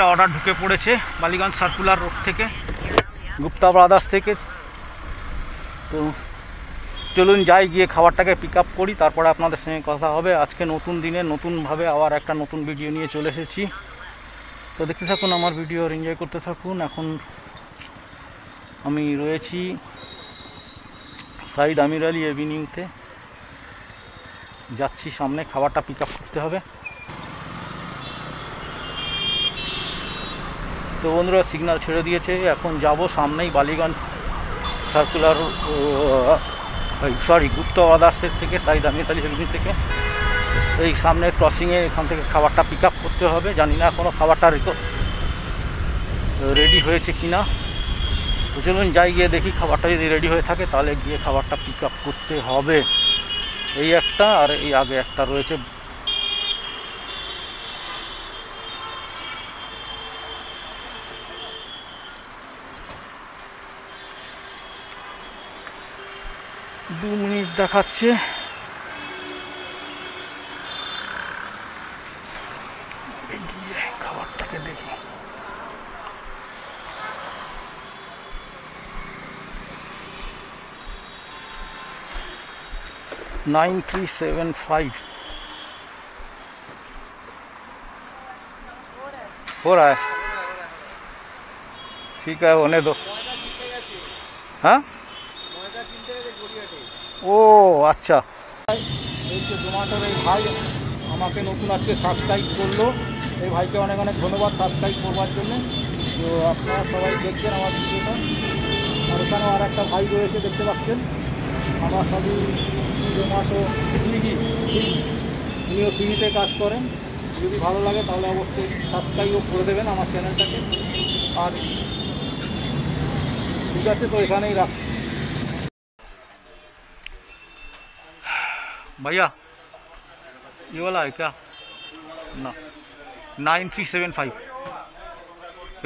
Order ঢুকে পড়েছে Ballygunge circular road থেকে, গুপ্তা ব্রাদার্স থেকে। তো চলুন যাই, গিয়ে খাবারটাকে পিক আপ করি, তারপরে আপনাদের সঙ্গে কথা হবে। আজকে নতুন দিনে নতুনভাবে আবার একটা নতুন ভিডিও নিয়ে চলে এসেছি। তো দেখতে থাকুন আমার ভিডিও আর এনজয় করতে থাকুন। এখন আমি রয়েছি সাইড আমির আলী এভিনিউতে, যাচ্ছি সামনে, খাবারটা পিক আপ করতে হবে। তো বন্ধুরা সিগন্যাল ছেড়ে দিয়েছে, এখন যাব সামনেই বালিগঞ্জ সার্কুলার, গুপ্তা ব্রাদার্সের থেকে, সাইড আমির আলী এভিনিউ থেকে এই সামনে ক্রসিংয়ে এখান থেকে খাবারটা পিক আপ করতে হবে। জানি না এখনও খাবারটা রেডি হয়েছে কি না। তো চলুন যাই, গিয়ে দেখি খাবারটা যদি রেডি হয়ে থাকে তাহলে গিয়ে খাবারটা পিক আপ করতে হবে। এই একটা আর এই আগে একটা রয়েছে। দু মিনিট দেখাচ্ছে। খাবারটাকে দেখি, नाइन 375 हो रहा है। ठीक है, होने दो। हाँ ও আচ্ছা, এই যে জোম্যাটোর এই ভাই আমাকে নতুন আজকে সাবস্ক্রাইব করলো। এই ভাইকে অনেক অনেক ধন্যবাদ সাবস্ক্রাইব করবার জন্য। তো আপনারা সবাই দেখছেন আমার ভিডিওটা। আর এখানেও আর একটা ভাই রয়েছে, দেখতে পাচ্ছেন। আমার সবই জোম্যাটো, সুইগি, উনিও সুইগিতে কাজ করেন। যদি ভালো লাগে তাহলে অবশ্যই সাবস্ক্রাইবও করে দেবেন আমার চ্যানেলটাকে। আর ঠিক আছে, তো এখানেই রাখ भैया। ये वाला है क्या? ना 9375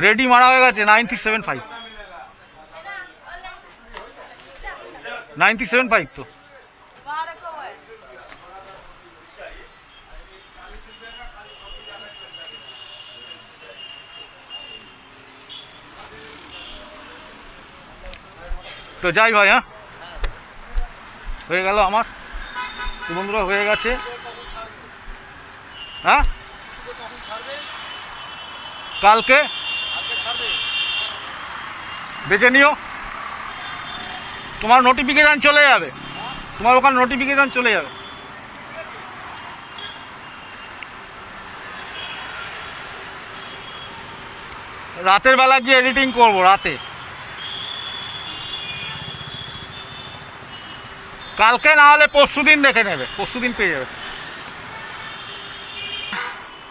रेडी मारा होगा 9375 9375 तो যাই ভাই। হ্যাঁ হয়ে গেল আমার বন্ধুরা, হয়ে গেছে। হ্যাঁ কালকে দেখে নিও, তোমার নোটিফিকেশন চলে যাবে, তোমার ওখানে নোটিফিকেশন চলে যাবে। রাতের বেলা গিয়ে এডিটিং করবো, রাতে। কালকে না হলে পরশু দিন দেখে নেবে, পরশু দিন পেয়ে যাবে।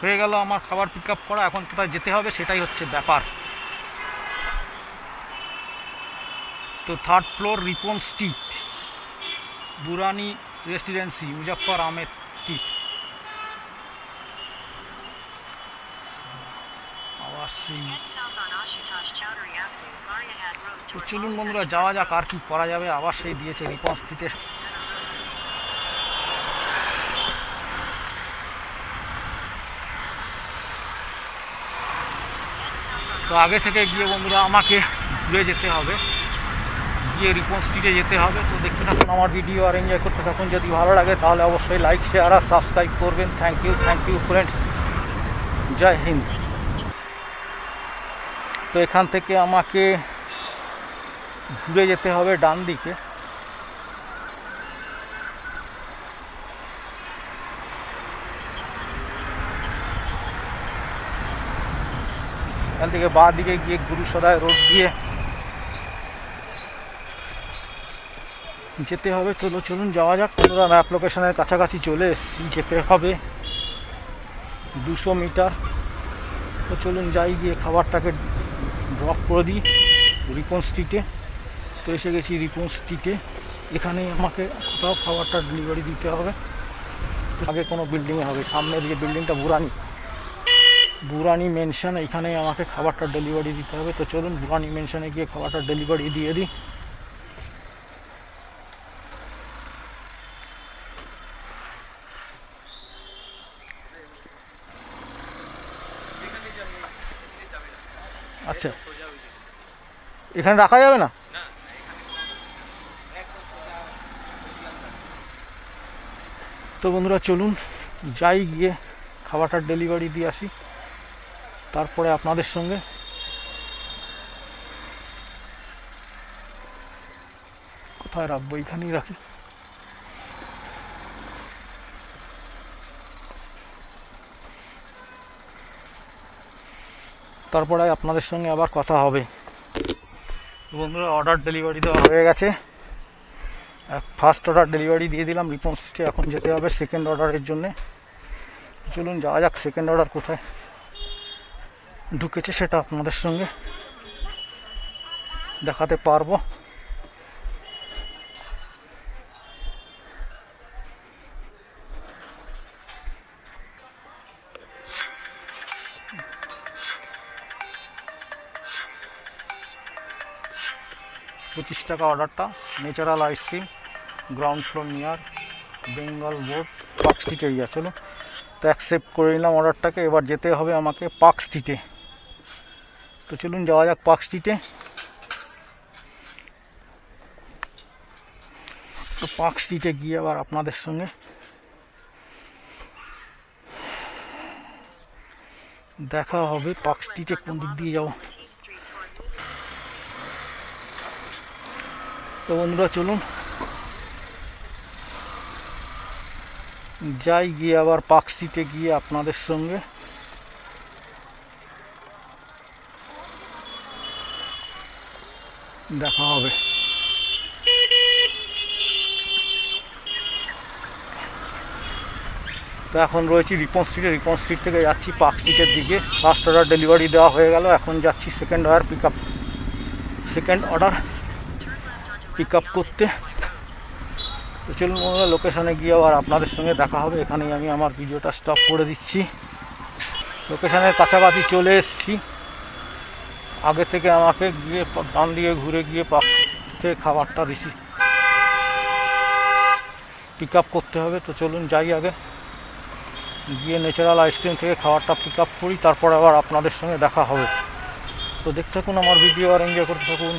হয়ে গেল আমার খাবার পিক আপ করা। এখন কোথায় যেতে হবে সেটাই হচ্ছে ব্যাপার। তো 3rd floor Ripon street, Durrani residency, Muzaffar Ahmed street. আবার সেই তো চলুন বন্ধুরা যাওয়া যাক, আর কি করা যাবে। আবার সেই দিয়েছে রিপন স্ট্রিটে। তো আগে থেকে গিয়ে বন্ধুরা আমাকে ঘুরে যেতে হবে, গিয়ে রিপন স্ট্রিটে যেতে হবে। তো দেখতে থাকুন আমার ভিডিও আর এনজয় করতে থাকুন। যদি ভালো লাগে তাহলে অবশ্যই লাইক, শেয়ার আর সাবস্ক্রাইব করবেন। থ্যাংক ইউ ফ্রেন্ডস, জয় হিন্দ। তো এখান থেকে আমাকে ঘুরে যেতে হবে ডান দিকে। এখান থেকে বাঁ দিকে গিয়ে গুরুসদায় রোড দিয়ে যেতে হবে। চলুন যাওয়া যাক। বন্ধুরা ম্যাপ লোকেশনের কাছাকাছি চলে এসেছি, যেতে হবে 200 মিটার। তো চলুন যাই, গিয়ে খাবারটাকে ড্রপ করে দিই রিপন স্ট্রিটে। তো এসে গেছি রিপন স্ট্রিটে। এখানে আমাকে কোথাও খাবারটা ডেলিভারি দিতে হবে। আগে কোনো বিল্ডিংয়ে হবে, সামনের যে বিল্ডিংটা বুরানি মেনশন, এখানে আমাকে খাবারটা ডেলিভারি দিতে হবে। তো চলুন বুরানি মেনশনে গিয়ে খাবারটা ডেলিভারি দিয়ে দিই। আচ্ছা, এখানে রাখা যাবে না? তো বন্ধুরা চলুন যাই, গিয়ে খাবারটার ডেলিভারি দিয়ে আসি, তারপরে আপনাদের সঙ্গে কোথায় রাখবো, এখানেই রাখি। তারপরে আপনাদের সঙ্গে আবার কথা হবে। বন্ধুরা অর্ডার ডেলিভারি দেওয়া হয়ে গেছে। ফার্স্ট অর্ডার ডেলিভারি দিয়ে দিলাম রিপন স্ট্রিটে, এখন যেতে হবে সেকেন্ড অর্ডারের জন্যে। চলুন যাওয়া যাক, সেকেন্ড অর্ডার কোথায় ঢুকেছে সেটা আপনাদের সঙ্গে দেখাতে পারবো। $25 অর্ডারটা, natural ice cream, ground floor near Bengal board, park street area. চলো তো অ্যাকসেপ্ট করে নিলাম অর্ডারটাকে, এবার যেতে হবে আমাকে পার্ক স্ট্রিটে। তো চলুন যাওয়া যাক পার্ক স্ট্রিটে। তো পার্ক স্ট্রিটে গিয়ে আবার আপনাদের সঙ্গে দেখা হবে। পার্ক স্ট্রিটে কোন দিক দিয়ে যাবো। তো বন্ধুরা চলুন যাই, গিয়ে আবার পার্ক স্ট্রিটে গিয়ে আপনাদের সঙ্গে দেখা হবে। তো এখন রয়েছি রিপন স্ট্রিটে, রিপন স্ট্রিট থেকে যাচ্ছি পার্ক স্ট্রিটের দিকে। ফার্স্ট অর্ডার ডেলিভারি দেওয়া হয়ে গেল, এখন যাচ্ছি সেকেন্ড অর্ডার পিক আপ করতে। তো চলুন বন্ধুরা লোকেশনে গিয়ে আবার আপনাদের সঙ্গে দেখা হবে। এখানেই আমি আমার ভিডিওটা স্টপ করে দিচ্ছি। লোকেশনের কাছাকাছি চলে এসেছি। আগে থেকে আমাকে গিয়ে ডান দিকে ঘুরে গিয়ে পার্ক থেকে খাবারটা পিক আপ করতে হবে। তো চলুন যাই, আগে গিয়ে ন্যাচারাল আইসক্রিম থেকে খাবারটা পিক আপ করি, তারপর আবার আপনাদের সঙ্গে দেখা হবে। তো দেখতে থাকুন আমার ভিডিও আর এনজয় করতে থাকুন।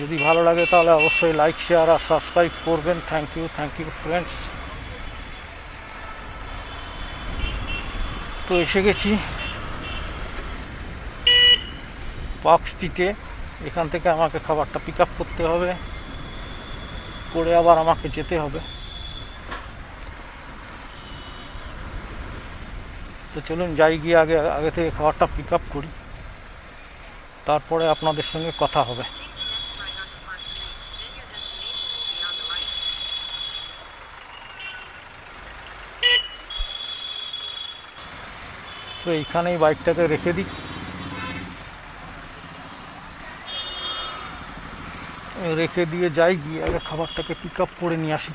যদি ভালো লাগে তাহলে অবশ্যই লাইক, শেয়ার আর সাবস্ক্রাইব করবেন। Thank you friends. তো এসে গেছি পার্ক স্ট্রিটে। এখান থেকে আমাকে খাবারটা পিক আপ করতে হবে, করে আবার আমাকে যেতে হবে। তো চলুন যাই, গিয়ে আগে থেকে খাবারটা পিক আপ করি, তারপরে আপনাদের সঙ্গে কথা হবে। তো এইখানেই বাইকটাকে রেখে দিই, রেখে দিয়ে যাই, গিয়ে আগে খাবারটাকে পিক আপ করে নিয়ে আসি।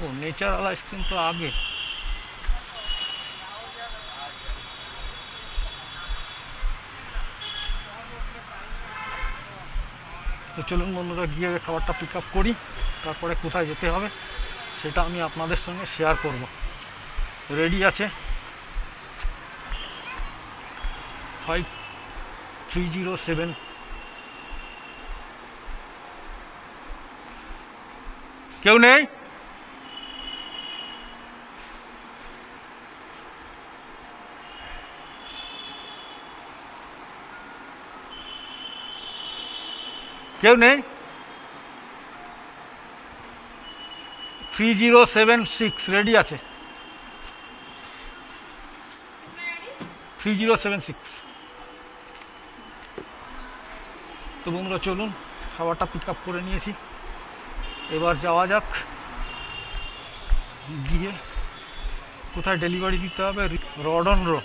ও ন্যাচারাল আইসক্রিম তো আগে। তো চলুন বন্ধুরা গিয়ে খাবারটা পিক আপ করি, তারপরে কোথায় যেতে হবে সেটা আমি আপনাদের সঙ্গে শেয়ার করব। রেডি আছে 5307। কেউ নেই? কেউ নেই? 3076 রেডি আছে, 3076। তো বন্ধুরা চলুন খাবারটা পিক আপ করে নিয়েছি, এবার যাওয়া যাক, গিয়ে কোথায় ডেলিভারি দিতে হবে। Rawdon row,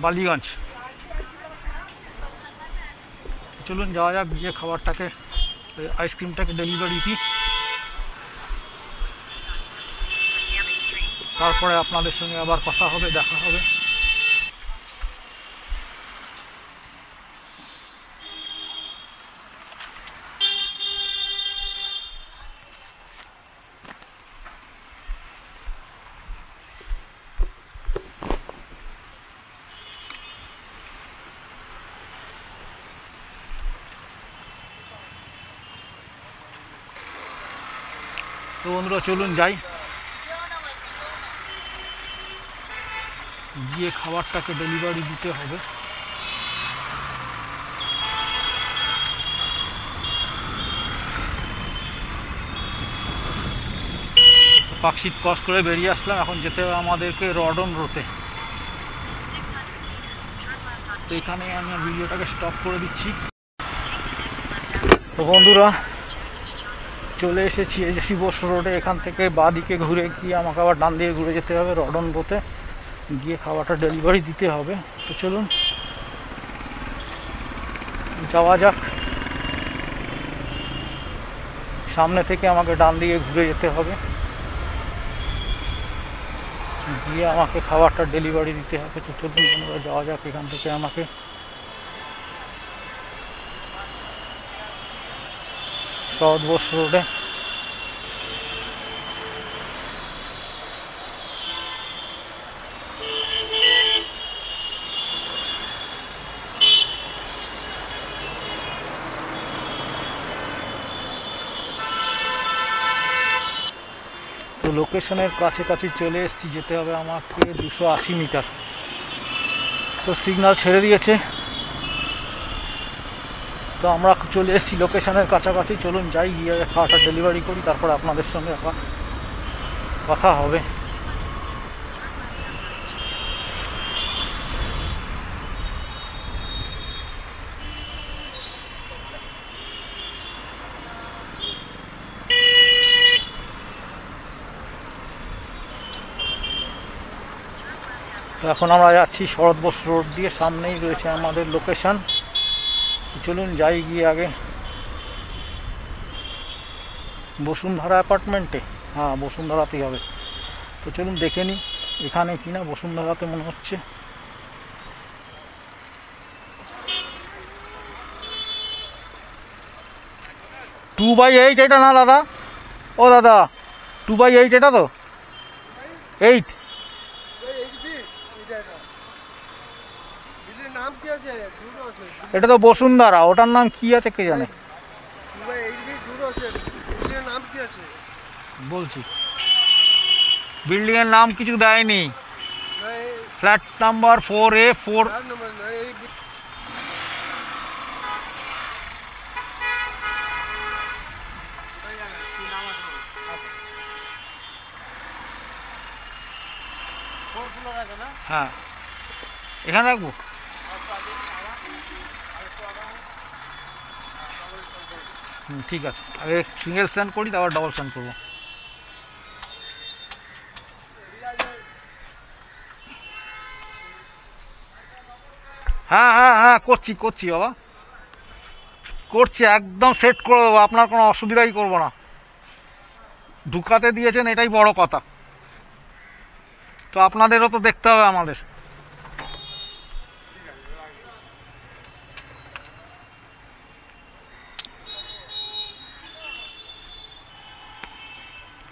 Ballygunge. চলুন যাওয়া যাক, গিয়ে খাবারটাকে আইসক্রিমটাকে ডেলিভারি দিই, তারপরে আপনাদের সঙ্গে আবার কথা হবে, দেখা হবে। তো বন্ধুরা চলুন যাই, গিয়ে খাবারটাকে ডেলিভারি দিতে হবে। পার্কশিট ক্রস করে বেরিয়ে আসলাম, এখন যেতে হবে আমাদেরকে রডন রোতে। তো এখানে আমি ভিডিওটাকে স্টপ করে দিচ্ছি। তো বন্ধুরা চলে এসেছি এই যে শিবস রোডে, এখান থেকে বাঁ দিকে ঘুরে গিয়ে আমাকে আবার ডান দিকে ঘুরে যেতে হবে রডন রোতে, গিয়ে খাবারটা ডেলিভারি দিতে হবে। তো চলুন যাওয়া যাক। সামনে থেকে আমাকে ডান দিকে ঘুরে যেতে হবে, গিয়ে আমাকে খাবারটা ডেলিভারি দিতে হবে। তো চলুন বন্ধুরা যাওয়া যাক এখান থেকে আমাকে। শরৎ রোডে তো লোকেশনের কাছাকাছি চলে এসেছি, যেতে হবে আমাকে 280 মিটার। তো সিগন্যাল ছেড়ে দিয়েছে, তো আমরা চলে এসেছি লোকেশনের কাছাকাছি। চলুন যাই, গিয়ে খাওয়াটা ডেলিভারি করি, তারপর আপনাদের সঙ্গে আবার কথা হবে। তো এখন আমরা যাচ্ছি শরৎ বোস রোড দিয়ে, সামনেই রয়েছে আমাদের লোকেশন। চলুন যাই, গিয়ে আগে বসুন্ধরা অ্যাপার্টমেন্টে, হ্যাঁ বসুন্ধরাতেই হবে। তো চলুন দেখে নিই এখানে কিনা, বসুন্ধরাতে মনে হচ্ছে। টু বাই এইট এটা না দাদা? ও দাদা 2/8 এটা তো 8? এটা তো বসুন্ধরা, ওটার নাম কি আছে কে জানে। বলছি বিল্ডিং এর নাম কিছু দেয়নি, ফ্ল্যাট নাম্বার 4A4। হ্যাঁ এখানে রাখবো। ঠিক আছে, আগে সিঙ্গেল স্ট্যান্ড করি তারপর ডবল স্ট্যান্ড করবো। হ্যাঁ হ্যাঁ হ্যাঁ করছি করছি বাবা, করছি, একদম সেট করে দেবো, আপনার কোনো অসুবিধাই করবো না। ঢুকাতে দিয়েছেন এটাই বড় কথা, তো আপনাদেরও তো দেখতে হবে আমাদের।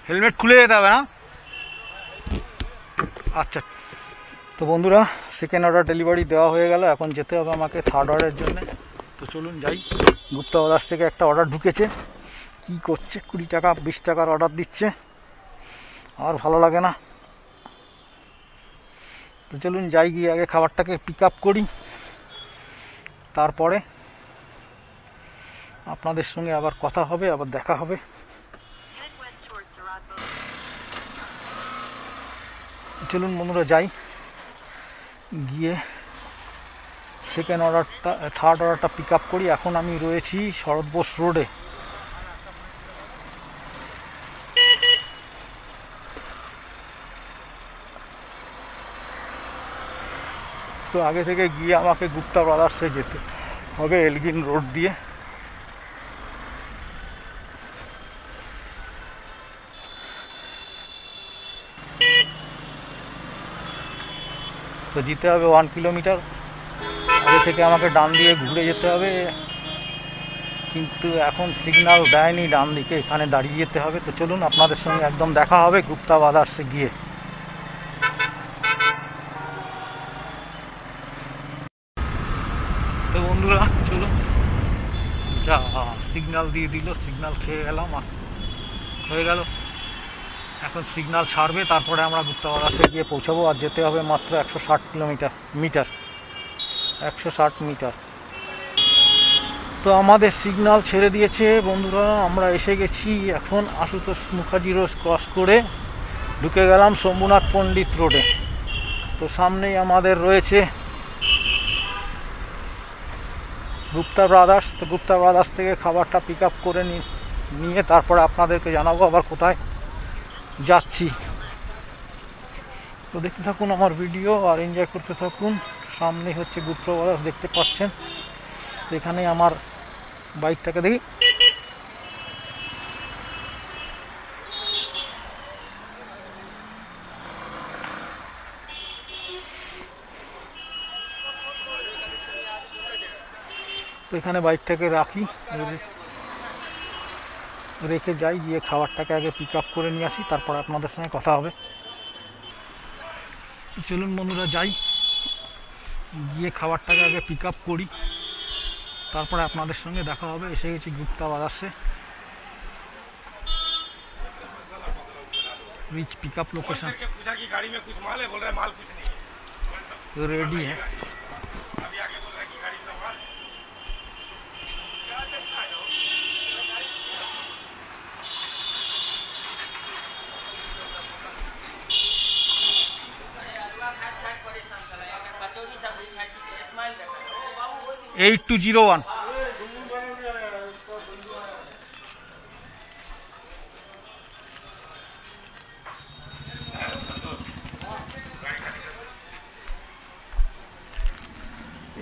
হেলমেট খুলে যেতে হবে না? আচ্ছা। তো বন্ধুরা সেকেন্ড অর্ডার ডেলিভারি দেওয়া হয়ে গেল, এখন যেতে হবে আমাকে থার্ড অর্ডারের জন্য। তো চলুন যাই। গুপ্তা বাজার থেকে একটা অর্ডার ঢুকেছে, কি করছে 20 টাকা 20 টাকার অর্ডার দিচ্ছে, আর ভালো লাগে না। তো চলুন যাই, গিয়ে আগে খাবারটাকে পিক আপ করি, তারপরে আপনাদের সঙ্গে আবার কথা হবে, আবার দেখা হবে। চলুন বন্ধুরা যাই, গিয়ে সেকেন্ড অর্ডারটা থার্ড অর্ডারটা পিক আপ করি। এখন আমি রয়েছি শরৎ বোস রোডে। তো আগে থেকে গিয়ে আমাকে গুপ্তা ব্রাদার্সে যেতে হবে এলগিন রোড দিয়ে। তো যেতে হবে 1 কিলোমিটার, আগে থেকে আমাকে ডান দিয়ে ঘুরে যেতে হবে, কিন্তু এখন সিগন্যাল দেয়নি ডান দিকে, এখানে দাঁড়িয়ে যেতে হবে। তো চলুন আপনাদের সঙ্গে একদম দেখা হবে গুপ্তা ব্রাদার্সে গিয়ে। তো বন্ধুরা চলুন, যা সিগন্যাল দিয়ে দিল, সিগন্যাল খেয়ে গেলাম, হয়ে গেল এখন সিগন্যাল ছাড়বে, তারপরে আমরা গুপ্তাবাদাসে গিয়ে পৌঁছাবো। আর যেতে হবে মাত্র 160 মিটার 160 মিটার। তো আমাদের সিগন্যাল ছেড়ে দিয়েছে বন্ধুরা, আমরা এসে গেছি। এখন আশুতোষ মুখার্জি রোড ক্রস করে ঢুকে গেলাম শম্ভুনাথ পণ্ডিত রোডে। তো সামনেই আমাদের রয়েছে গুপ্তা ব্রাদার্স। তো গুপ্তা ব্রাদার্স থেকে খাবারটা পিক আপ করে নিয়ে তারপরে আপনাদেরকে জানাবো আবার কোথায় যাচ্ছি। তো দেখতে থাকুন আমার ভিডিও আর এনজয় করতে থাকুন। সামনে হচ্ছে গুপ্তা ব্রাদার্স, দেখতে পাচ্ছেন। এখানে আমার বাইকটাকে দেখি, তো এখানে বাইকটাকে রাখি, রেখে যাই, গিয়ে খাবারটাকে আগে পিক আপ করে নিয়ে আসি, তারপর আপনাদের সঙ্গে কথা হবে। চলুন বন্ধুরা যাই, গিয়ে খাবারটাকে আগে পিক আপ করি, তারপরে আপনাদের সঙ্গে দেখা হবে। এসে গেছি গুপ্তা বাজারে, রিচ पिक अप लोकेशन। पूछा कि गाड़ी में कुछ माल है, बोल रहा है माल कुछ नहीं है, तो रेडी है। अभी आके बोल रहा है कि गाड़ी में माल है। एट 201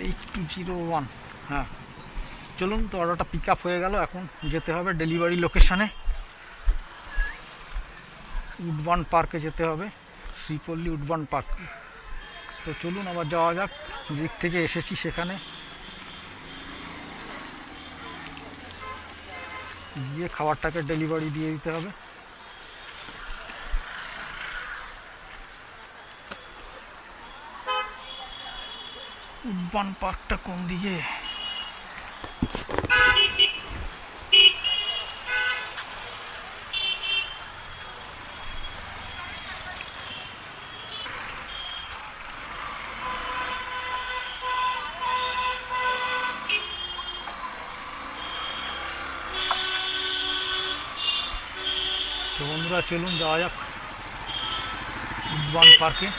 8201। হ্যাঁ চলুন, তো অর্ডারটা পিক আপ হয়ে গেল। এখন যেতে হবে ডেলিভারি লোকেশানে, উডবান পার্কে যেতে হবে, শ্রীপল্লী উডবান পার্ক। তো চলুন আবার যাওয়া যাক, দিক থেকে এসেছি সেখানে গিয়ে খাবারটাকে ডেলিভারি দিয়ে দিতে হবে। উডবান পার্কটা কোন দিকে? তো বন্ধুরা চলুন যাওয়া যাক উডবান পার্কে।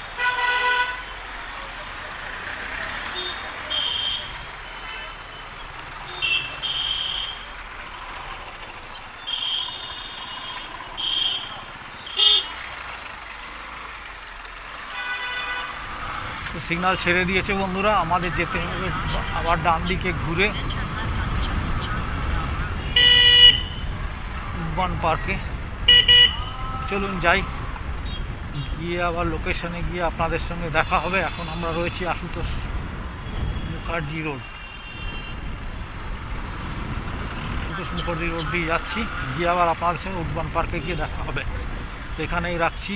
সিগন্যাল ছেড়ে দিয়েছে বন্ধুরা, আমাদের যেতে হবে আবার ডান দিকে ঘুরে উডবান পার্কে। চলুন যাই, গিয়ে আবার লোকেশনে গিয়ে আপনাদের সঙ্গে দেখা হবে। এখন আমরা রয়েছি আশুতোষ মুখার্জি রোড, আশুতোষ মুখার্জি রোড দিয়ে যাচ্ছি, গিয়ে আবার আপনাদের সঙ্গে উডবান পার্কে গিয়ে দেখা হবে। তো এখানেই রাখছি।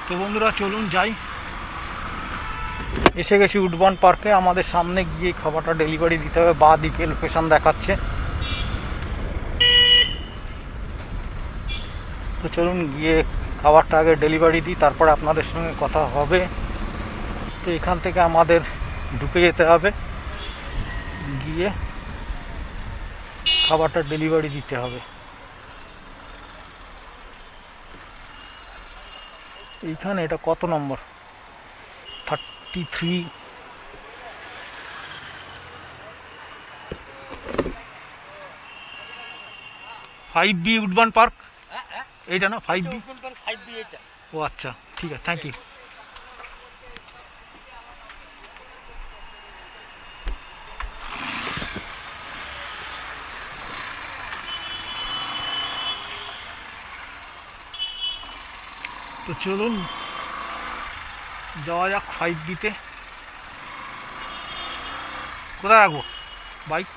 তো বন্ধুরা চলুন যাই, এসে গেছি উডবান পার্কে। আমাদের সামনে গিয়ে খাবারটা ডেলিভারি দিতে হবে, বাঁ দিকে লোকেশন দেখাচ্ছে। তো চলুন গিয়ে খাবারটা আগে ডেলিভারি দিই, তারপরে আপনাদের সঙ্গে কথা হবে। তো এখান থেকে আমাদের ঢুকে যেতে হবে, গিয়ে খাবারটা ডেলিভারি দিতে হবে। এইখানে এটা কত নম্বর? 33। ফাইভ বি উডবান পার্ক এইটা না? 5B? ও আচ্ছা, ঠিক আছে, থ্যাংক ইউ। তো চলুন যাওয়া যাক 5B-তে। কোথায় রাখবো বাইক?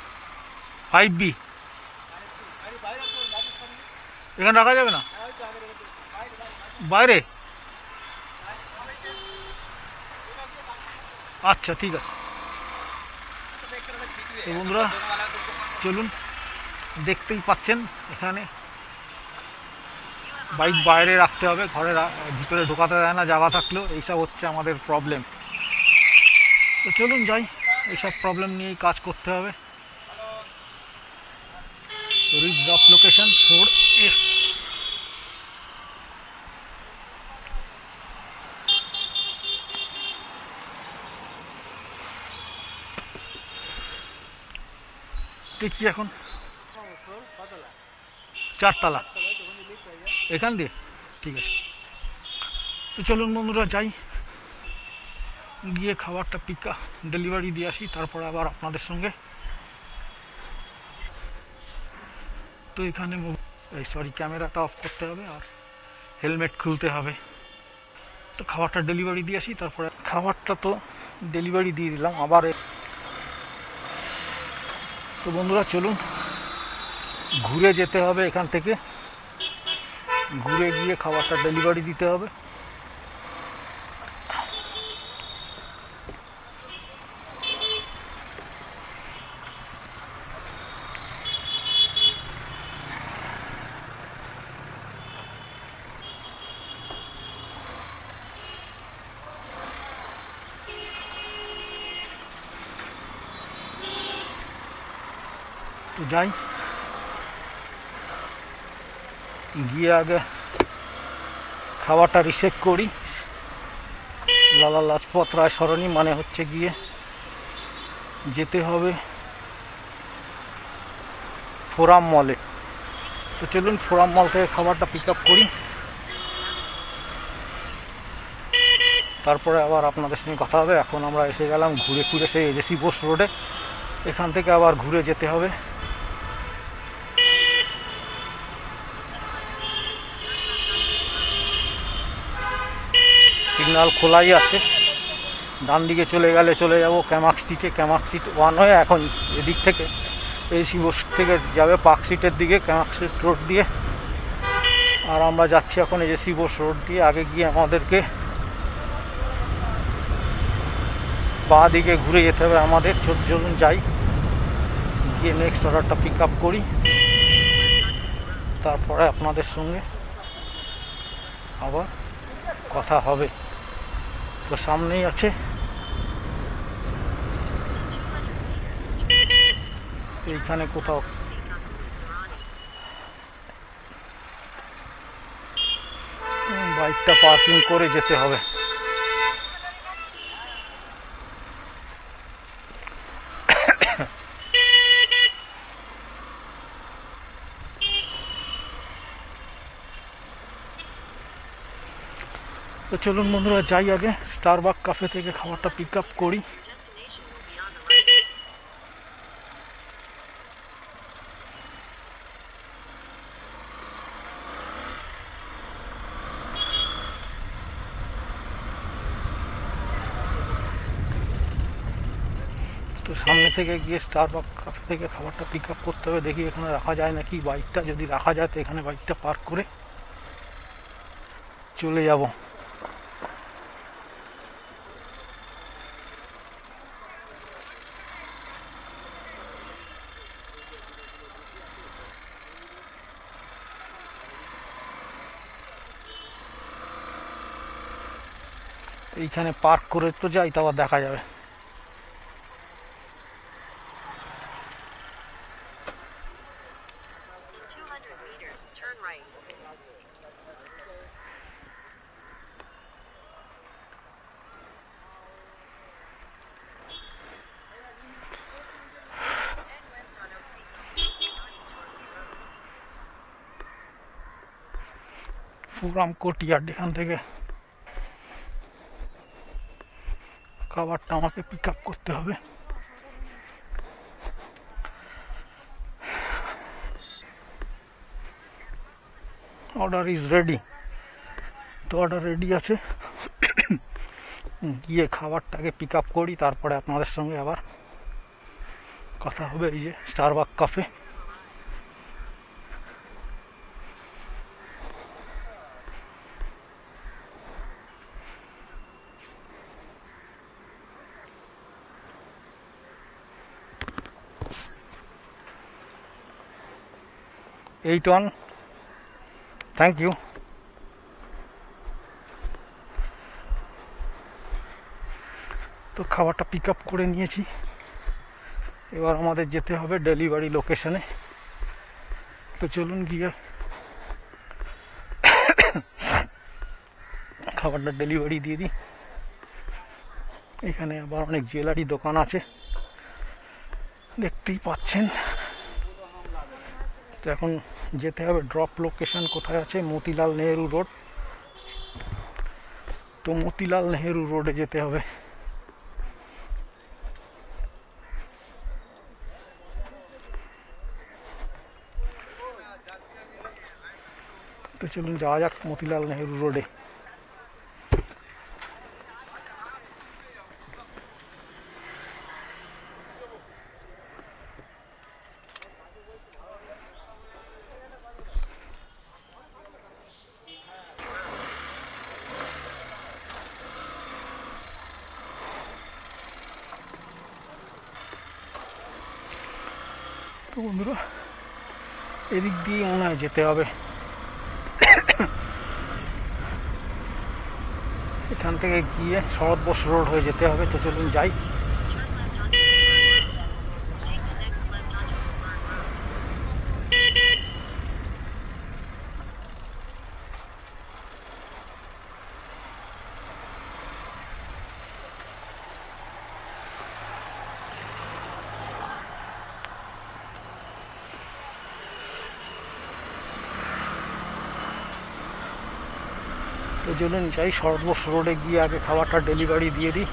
5B এখানে রাখা যাবে না? বাইরে? আচ্ছা ঠিক আছে। তো বন্ধুরা চলুন, দেখতেই পাচ্ছেন এখানে বাইক বাইরে রাখতে হবে, ঘরে ভিতরে ঢোকাতে দেয় না জায়গা থাকলেও। এইসব হচ্ছে আমাদের প্রবলেম। তো চলুন যাই, এইসব প্রবলেম নিয়েই কাজ করতে হবে। Reach drop location 4F। দেখি এখন 4 তলা এখান দিয়ে, ঠিক আছে। তো চলুন বন্ধুরা যাই, গিয়ে খাবারটা ডেলিভারি দিয়ে আসি, তারপরে আবার আপনাদের সঙ্গে। তো এখানে ক্যামেরাটা অফ করতে হবে আর হেলমেট খুলতে হবে। তো খাবারটা ডেলিভারি দিয়ে আসি, তারপরে খাবারটা তো ডেলিভারি দিয়ে দিলাম আবার। তো বন্ধুরা চলুন, ঘুরে যেতে হবে এখান থেকে, ঘুরে গিয়ে খাবারটা ডেলিভারি দিতে হবে। তো যাই, গিয়ে আগে খাবারটা রিসিভ করি। লালা লাজপত রায় সরণি মানে হচ্ছে গিয়ে যেতে হবে ফোরাম মলে। তো চলুন ফোরাম মল থেকে খাবারটা পিক আপ করি, তারপরে আবার আপনাদের সঙ্গে কথা হবে। এখন আমরা এসে গেলাম ঘুরে ঘুরে সেই এজেসি বোস রোডে, এখান থেকে আবার ঘুরে যেতে হবে। সিগন্যাল খোলাই আছে, ডান দিকে চলে গেলে চলে যাব ক্যামাক স্ট্রিটে। ক্যামাক স্ট্রিট 1 হয়ে এখন এদিক থেকে এজেসি বোস থেকে যাবে পার্ক স্ট্রিটের দিকে, ক্যামাক স্ট্রিট রোড দিয়ে। আর আমরা যাচ্ছি এখন এজেসি বোস রোড দিয়ে। আগে গিয়ে আমাদেরকে বাঁ দিকে ঘুরে যেতে হবে আমাদের। চলুন যাই, গিয়ে নেক্সট অর্ডারটা পিক আপ করি, তারপরে আপনাদের সঙ্গে আবার কথা হবে। তো সামনেই আছে, এইখানে কোথাও বাইকটা পার্কিং করে যেতে হবে। তো চলুন বন্ধুরা যাই, আগে স্টারবাক ক্যাফে থেকে খাবারটা পিক আপ করি। তো সামনে থেকে গিয়ে স্টারবাক ক্যাফে থেকে খাবারটা পিক আপ করতে হবে। দেখি এখানে রাখা যায় নাকি বাইকটা, যদি রাখা যায় তো এখানে বাইকটা পার্ক করে চলে যাব। এইখানে পার্ক করে তো যাই, তো আবার দেখা যাবে। ফুরাম কোর্টইয়ার্ড, এখান থেকে খাবারটা আমাকে পিক আপ করতে হবে। Order is ready. তো অর্ডার রেডি আছে, গিয়ে খাবারটাকে পিক আপ করি, তারপরে আপনাদের সঙ্গে আবার কথা হবে। এই যে Starbucks cafe, eight one, thank you. তো খাবারটা পিক আপ করে নিয়েছি, এবার আমাদের যেতে হবে ডেলিভারি লোকেশনে। তো চলুন গিয়ে খাবারটা ডেলিভারি দিয়ে দিই। এখানে আবার অনেক জুয়েলারি দোকান আছে, দেখতেই পাচ্ছেন। তো এখন যেতে হবে, ড্রপ লোকেশন কোথায় আছে, মতিলাল নেহেরু রোড। তো মতিলাল নেহেরু রোডে যেতে হবে। তো চলুন যাওয়া যাক মতিলাল নেহেরু রোডে। তো বন্ধুরা এদিক দিয়ে মনে হয় যেতে হবে, এখান থেকে গিয়ে শরৎ বোস রোড হয়ে যেতে হবে। তো চলুন যাই। তো চলুন যাই, শরৎ বোস রোডে গিয়ে আগে খাবারটা ডেলিভারি দিয়ে দিই।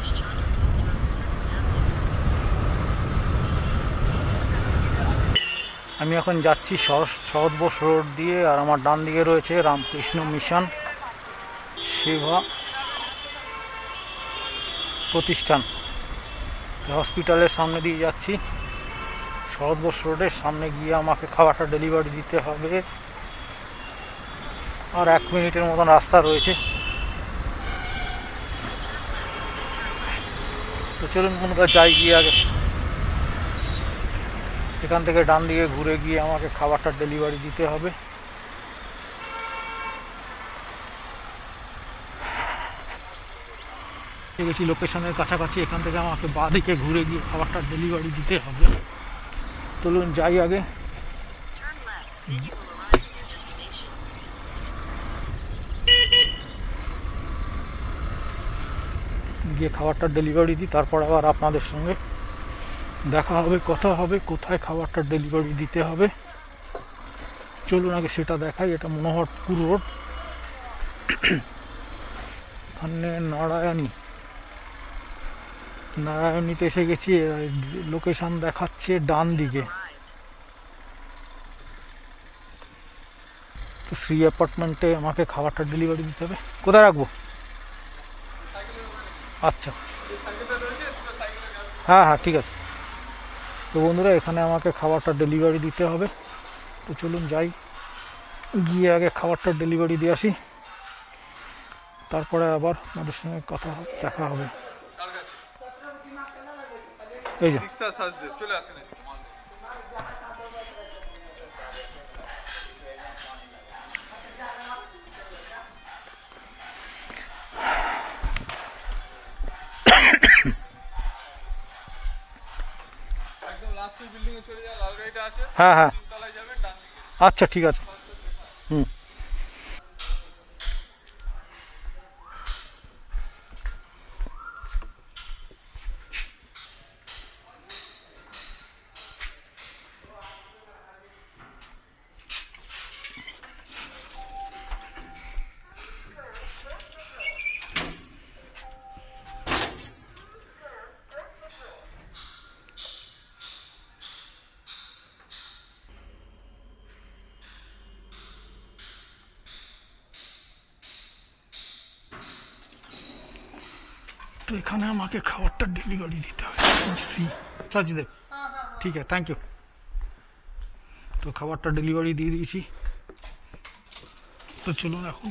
আমি এখন যাচ্ছি শরৎ বোস রোড দিয়ে, আর আমার ডান দিকে রয়েছে রামকৃষ্ণ মিশন সেবা প্রতিষ্ঠান। হসপিটালের সামনে দিয়ে যাচ্ছি, শরৎ বোস রোডের সামনে গিয়ে আমাকে খাবারটা ডেলিভারি দিতে হবে। আর 1 মিনিটের মতন রাস্তা রয়েছে। তো চলুন বন্ধুরা যাই, গিয়ে আগে এখান থেকে ডান দিকে ঘুরে গিয়ে আমাকে খাবারটা ডেলিভারি দিতে হবে। গেছি লোকেশনের কাছাকাছি, এখান থেকে আমাকে বাঁ দিকে ঘুরে গিয়ে খাবারটা ডেলিভারি দিতে হবে। চলুন যাই আগে। গিয়ে খাবারটা ডেলিভারি দিই, তারপর আবার আপনাদের সঙ্গে দেখা হবে, কথা হবে কোথায় খাবারটা ডেলিভারি দিতে হবে। চলুন আগে সেটা দেখাই। এটা মনোহরপুর রোড, এখানে নারায়ণীতে এসে গেছি। লোকেশন দেখাচ্ছে ডান দিকে। তো শ্রী অ্যাপার্টমেন্টে আমাকে খাবারটা ডেলিভারি দিতে হবে। কোথায় রাখবো? আচ্ছা, হ্যাঁ হ্যাঁ ঠিক আছে। তো বন্ধুরা এখানে আমাকে খাবারটা ডেলিভারি দিতে হবে। তো চলুন যাই, গিয়ে আগে খাবারটা ডেলিভারি দিয়ে আসি, তারপরে আবার আমাদের সঙ্গে দেখা হবে। এই যে হ্যাঁ হ্যাঁ আচ্ছা ঠিক আছে। হুম। तो এখানে আমাকে খাবারটা ডেলিভারি দিতে হবে। সাজিদেব, ঠিক আছে, থ্যাংক ইউ। তো খাবারটা ডেলিভারি দিয়ে দিয়েছি। তো চলুন এখন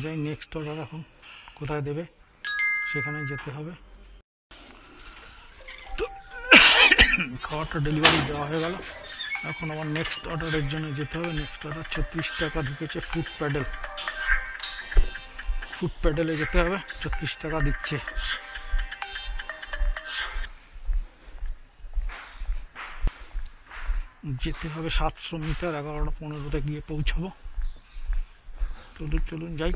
যাই, নেক্সট অর্ডার এখন কোথায় দেবে সেখানে যেতে হবে। তো খাবারটা ডেলিভারি দেওয়া হয়ে গেল। এখন আমার নেক্সট অর্ডারের জন্য যেতে হবে। নেক্সট অর্ডার 36 টাকা ঢুকেছে। ফুট প্যাডেলে যেতে হবে, 36 টাকা দিচ্ছে। যেতে হবে 700 মিটার, 11:15 গিয়ে পৌঁছাবো। চলুন যাই।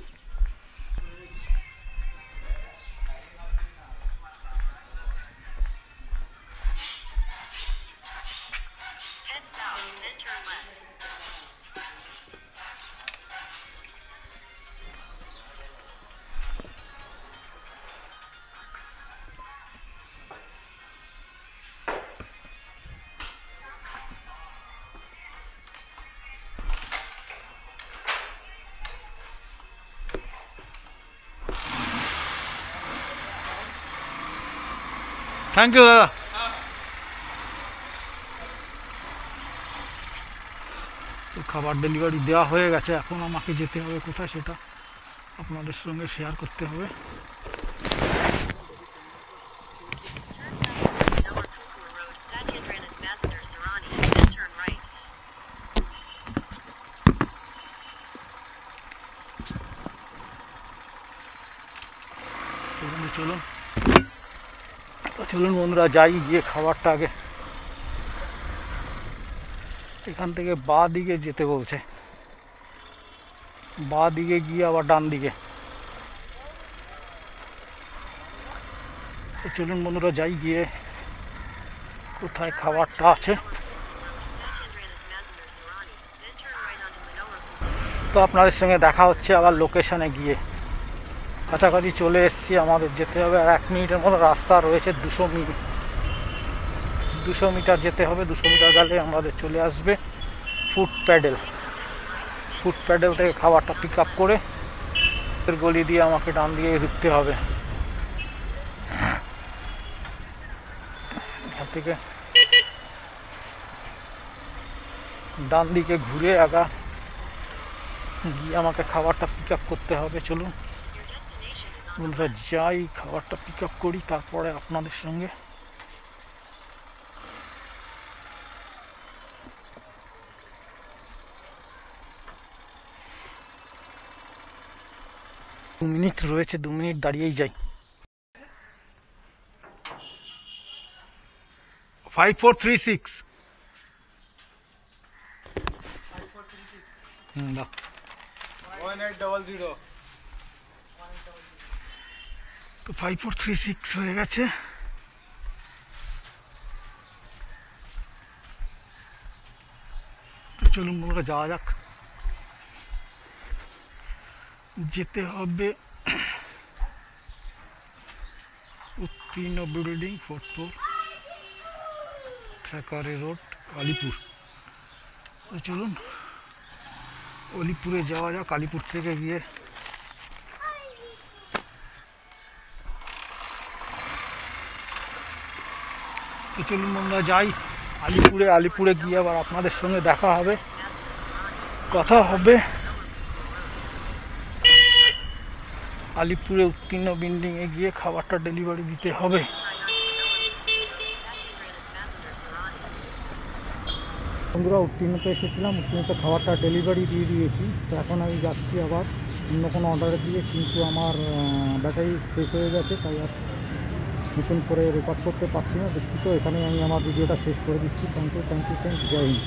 থ্যাংক ইউ দাদা। তো খাবার ডেলিভারি দেওয়া হয়ে গেছে, এখন আমাকে যেতে হবে কোথায় সেটা আপনাদের সঙ্গে শেয়ার করতে হবে। চলুন বন্ধুরা যাই, গিয়ে খাবারটা আগে এখান থেকে বাঁ দিকে যেতে বলছে, বাঁ দিকে গিয়ে আবার ডান দিকে। তো চলুন বন্ধুরা যাই, গিয়ে কোথায় খাবারটা আছে। তো আপনাদের সঙ্গে দেখা হচ্ছে আবার লোকেশনে গিয়ে। কাছাকাছি চলে এসেছি, আমাদের যেতে হবে আর 1 মিনিটের মতো রাস্তা রয়েছে। 200 মিটার যেতে হবে। 200 মিটার গেলে আমাদের চলে আসবে ফুট প্যাডেল থেকে খাবারটা পিক আপ করে গলি দিয়ে আমাকে ডান দিকে ঢুকতে হবে। এখান থেকে ডান দিকে ঘুরে গিয়ে আমাকে খাবারটা পিক আপ করতে হবে। চলুন বন্ধুরা যাই, খাবারটা পিক আপ করি, তারপরে আপনাদের সঙ্গে মিনিট রয়েছে, 2 মিনিট দাঁড়িয়েই যাই। 5436 দাও 1800। তো 5436 হয়ে গেছে। তো চলুন বন্ধুরা যাওয়া যাক। যেতে হবে উত্তীর্ণ বিল্ডিং 44 থাকারে রোড, আলিপুর। তো চলুন আলিপুরে যাওয়া যাক। আলিপুর থেকে গিয়ে তো চলুন বন্ধুরা যাই আলিপুরে গিয়ে আবার আপনাদের সঙ্গে দেখা হবে, কথা হবে। আলিপুরে উত্তীর্ণ বিল্ডিং এ গিয়ে খাবারটা ডেলিভারি দিতে হবে। বন্ধুরা উত্তীর্ণতে এসেছিলাম, উত্তীর্ণতে খাবারটা ডেলিভারি দিয়ে দিয়েছি। তো এখন আমি যাচ্ছি আবার অন্য কোনো অর্ডারে দিয়ে, কিন্তু আমার ব্যাটারি শেষ হয়ে গেছে, তাই আর নতুন করে রেকর্ড করতে পারছি না। দুঃখিত, এখানেই আমি আমার ভিডিওটা শেষ করে দিচ্ছি। Thank you, Jai Hind.